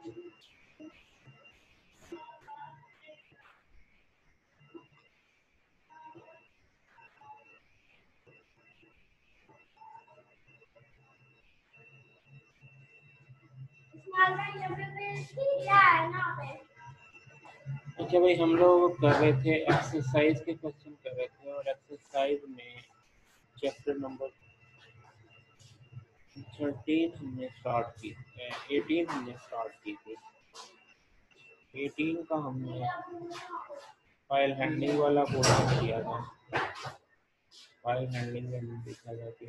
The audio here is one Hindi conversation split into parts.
अच्छा भाई, हम लोग कर रहे थे एक्सरसाइज के क्वेश्चन कर रहे थे, और एक्सरसाइज में चैप्टर नंबर 13 हमने स्टार्ट की, 18 हमने स्टार्ट की थी। 18 का हमने फाइल हैंडलिंग वाला पोर्शन किया था। फाइल हैंडलिंग में हमने देखा था कि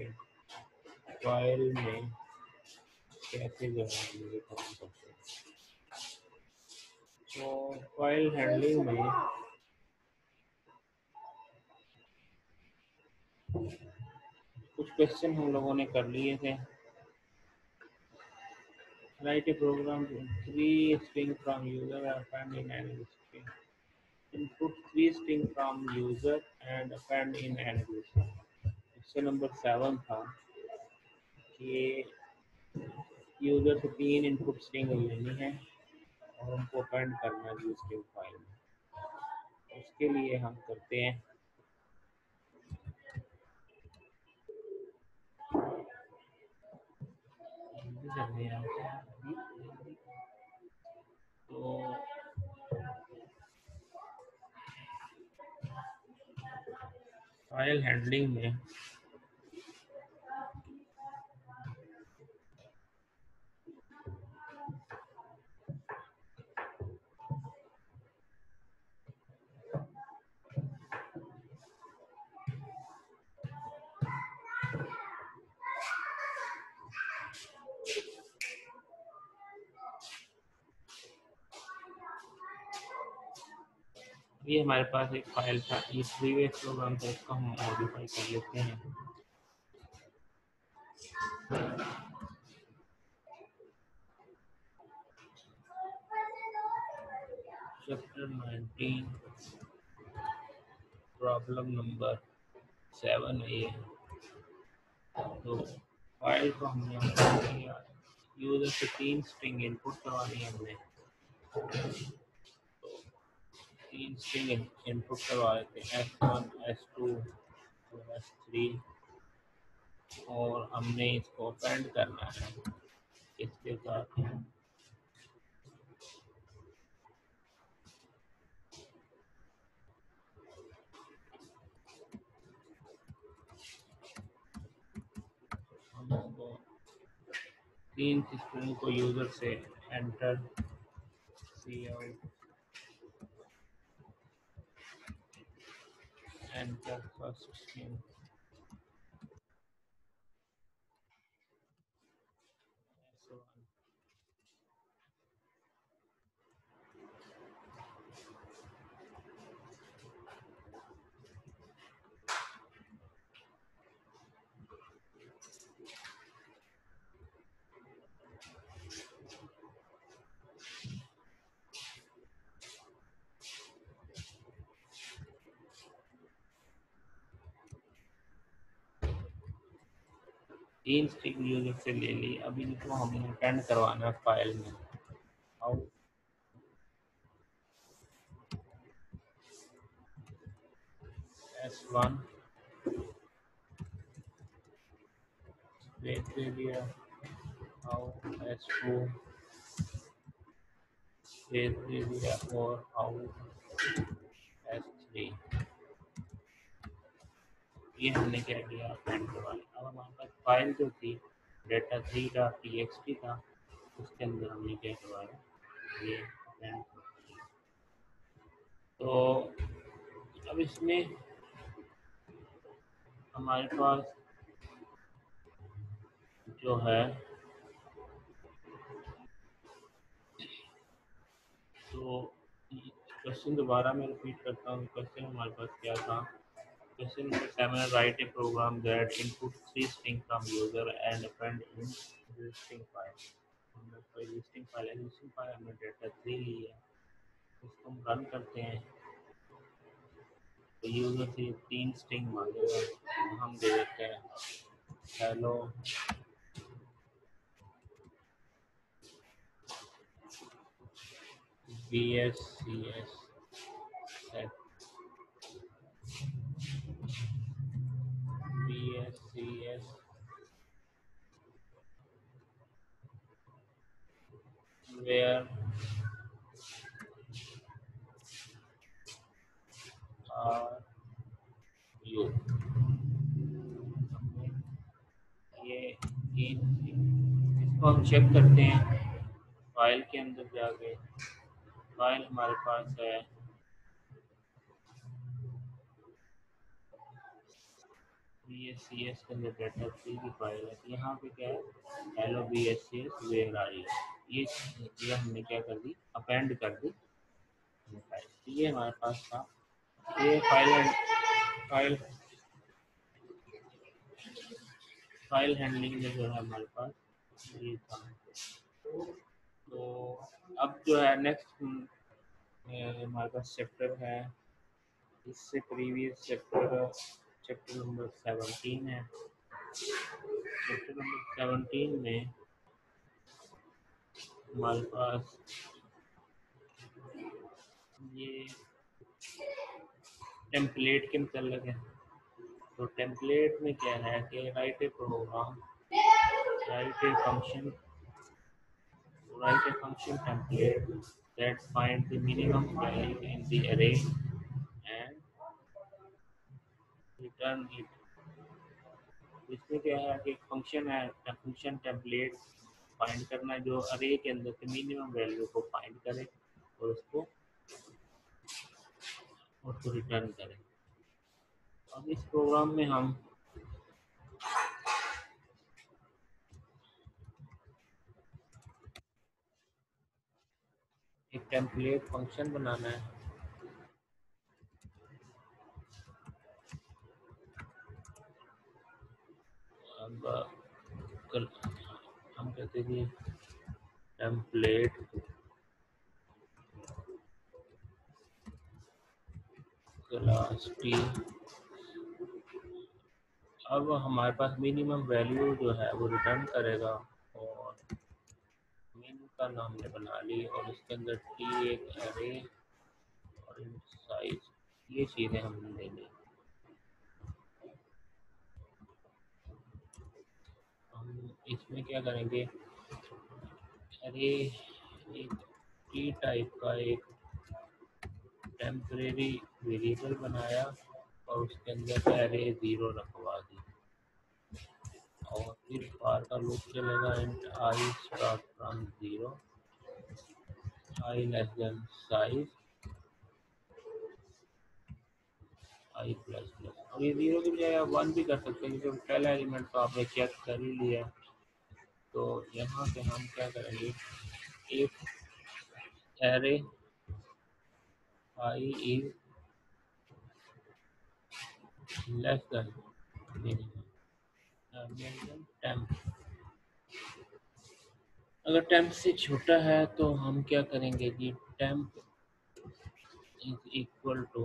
फाइल में कैसे जो है हम लोग काम करते हैं। तो फाइल हैंडलिंग में कुछ क्वेश्चन हम लोगों ने कर लिए थे। Write a program to 3 strings from user and append in any string. Input 3 strings from user and append in any string. Question number 7 था कि यूजर से 3 इनपुट स्ट्रिंग लेनी है और उनको अपेंड करना है स्ट्रिंग फाइल में। उसके लिए हम करते हैं तो फाइल हैंडलिंग में ये हमारे पास एक फाइल था, ये प्रीवियस प्रोग्राम था, इसको हम मॉडिफाई कर लेते हैं। Chapter 19 problem number 7A। तो फाइल को हमने किया, यूजर से 3 स्ट्रिंग इनपुट करवानी है हमने। तो 3 स्ट्रिंग इनपुट करवा देते हैं, S1 S2 और S3, और हमने इसको अपेंड करना है इसके साथ। हम इसको 3 स्ट्रिंग को यूजर से enter cout enter first string S1। 3 string user से ले ली। अभी इनको हमने अपेंड करवाना है फाइल में। आउट S1 स्पेस दे दिया, आउट S2 स्पेस दे दिया, और आउट S3। ये हमने क्या किया, अपेंड करवा लिया। अब हमारे पास फाइल जो थी data3.txt था, उसके अंदर हमने क्या करवाया, ये अपेंड करवा लिया। तो अब इसमें हमारे पास जो है, तो क्वेश्चन दोबारा मैं रिपीट करता हूँ। क्वेश्चन हमारे पास क्या था, question number 7, write a program that input 3 string from user and append in existing file. हमने कोई एग्जिस्टिंग फाइल हमने data3 ली है, उसको हम रन करते हैं। तो यूजर से 3 स्ट्रिंग मांगेगा, तो हम दे देते हैं hello BSCS set BSCS where are you। ये इसको हम चेक करते हैं फाइल के अंदर जाके। फाइल हमारे पास है BSCS के अंदर डाटा थ्री की फाइल है। यहाँ पे क्या है hello BSCS where are you, ये हमने क्या कर दी अपेंड कर दी फाइल। ये हमारे पास था ये फाइल फाइल हैंडलिंग में जो है हमारे पास ये था। तो अब जो है नेक्स्ट हमारे पास चैप्टर है, इससे प्रीवियस चैप्टर नंबर 17 है। चैप्टर नंबर 17 में हमारे पास ये टेम्पलेट के मतलब है। तो टेम्पलेट में क्या है कि write a program, write a function, write a function template that finds the minimum value in the array and return it। इसमें क्या है कि फंक्शन है, फंक्शन टेम्पलेट फाइंड करना जो अरे के अंदर से मिनिमम वैल्यू को फाइंड करे और उसको रिटर्न करे। अब इस प्रोग्राम में हम एक टेम्पलेट फंक्शन बनाना है। अब हम कहते हैं टेम्पलेट क्लास टी। अब हमारे पास मिनिमम वैल्यू जो है वो रिटर्न करेगा और मेन का नाम हमने बना ली और इसके अंदर टी एक एरे और साइज ये चीज़ें हमने लेनी। हम इसमें क्या करेंगे एरे एक टी टाइप का एक टेम्परेरी वेरिएबल बनाया और उसके अंदर एरे 0 रखवा दी और फिर फार का लूप चलेगा int I start from 0 I less than size I plus plus. और ये 0 की बजाय आप 1 भी कर सकते हैं क्योंकि पहला एलिमेंट तो आपने चेक कर ही लिया। तो यहाँ पे हम क्या करेंगे if array i is less than minimum temp, अगर टेम्प से छोटा है तो हम क्या करेंगे कि temp is equal to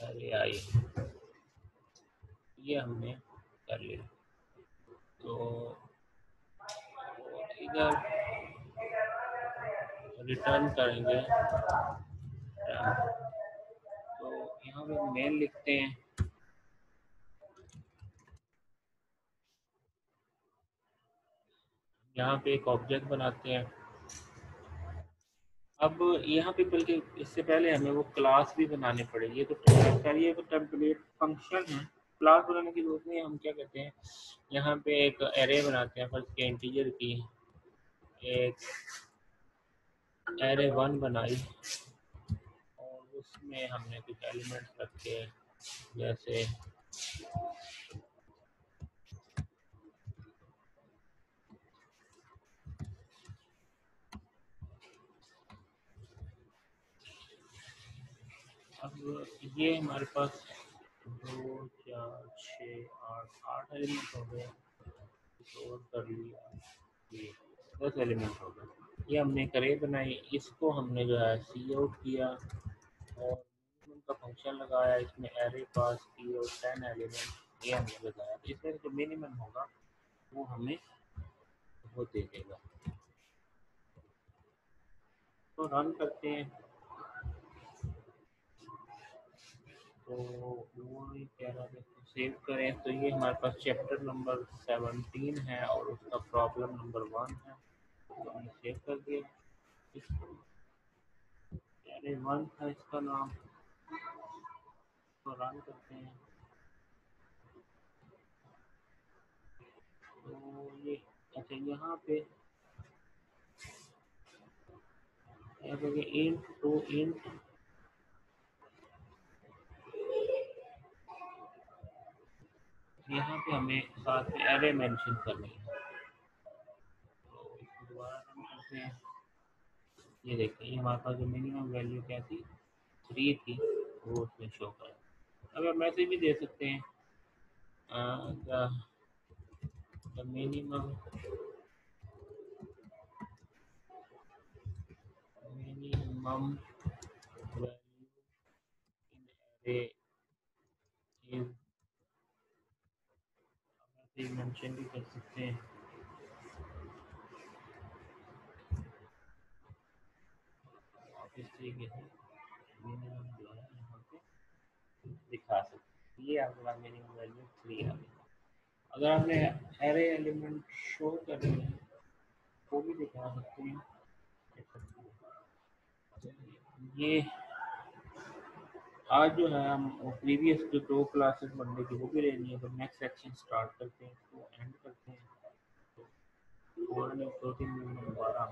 array i, ये हमने कर लिया। तो इधर रिटर्न करेंगे टेम्प। तो यहाँ पे मेन लिखते हैं, यहाँ पे एक ऑब्जेक्ट बनाते हैं। अब यहाँ पे बल्कि इससे पहले हमें वो क्लास भी बनाने पड़ेगी। तो ये तो टेम्पलेट फंक्शन है, क्लास बनाने की जरूरत नहीं है। हम क्या कहते हैं यहाँ पे एक एरे बनाते हैं फर्स्ट के इंटीजर की, एक एरे 1 बनाई और उसमें हमने कुछ एलिमेंट्स रखे जैसे अब ये हमारे पास 2 4 6 8 एलिमेंट हो गए। और कर लिया ये 10 एलिमेंट हो गए। ये हमने एक अरे बनाई, इसको हमने जो है सी आउट किया और मिनिमम का फंक्शन लगाया, इसमें एरे पास की और 10 एलिमेंट ये हमने लगाया। तो इसमें जो मिनिमम होगा वो हमें वो दे देगा। रन करते हैं तो वो ये कह रहा है कि सेव करें, तो ये हमारे पास चैप्टर नंबर 17 है और उसका प्रॉब्लम नंबर 1 है। तो हमने सेव कर दिया। अरे 1 था इसका नाम, तो रन करते हैं। तो ये अच्छा यहाँ पे इंट टू इंट, यहाँ पे हमें साथ में एरे मेंशन करनी है। तो इसको दोबारा रन करते हैं। ये देखिए, ये हमारे पास जो मिनिमम वैल्यू क्या थी, 3 थी, वो उसमें शो कर। अब आप मैसेज भी दे सकते हैं, the minimum value in array is, ऐसे मेंशन भी कर सकते हैं। आप इस तरीके से मिनिमम जो है यहाँ पे दिखा सकते हैं। ये आपका मिनिमम वैल्यू 3 आ गई। अगर आपने एरे एलिमेंट शो करनी है वो भी दिखा सकते हैं। ये आज जो है हम प्रीवियस जो 2 क्लासेस मंडे की वो भी लेनी है, तो नेक्स्ट सेक्शन स्टार्ट करते हैं, इसको एंड करते हैं। और 2-3 दिन में दोबारा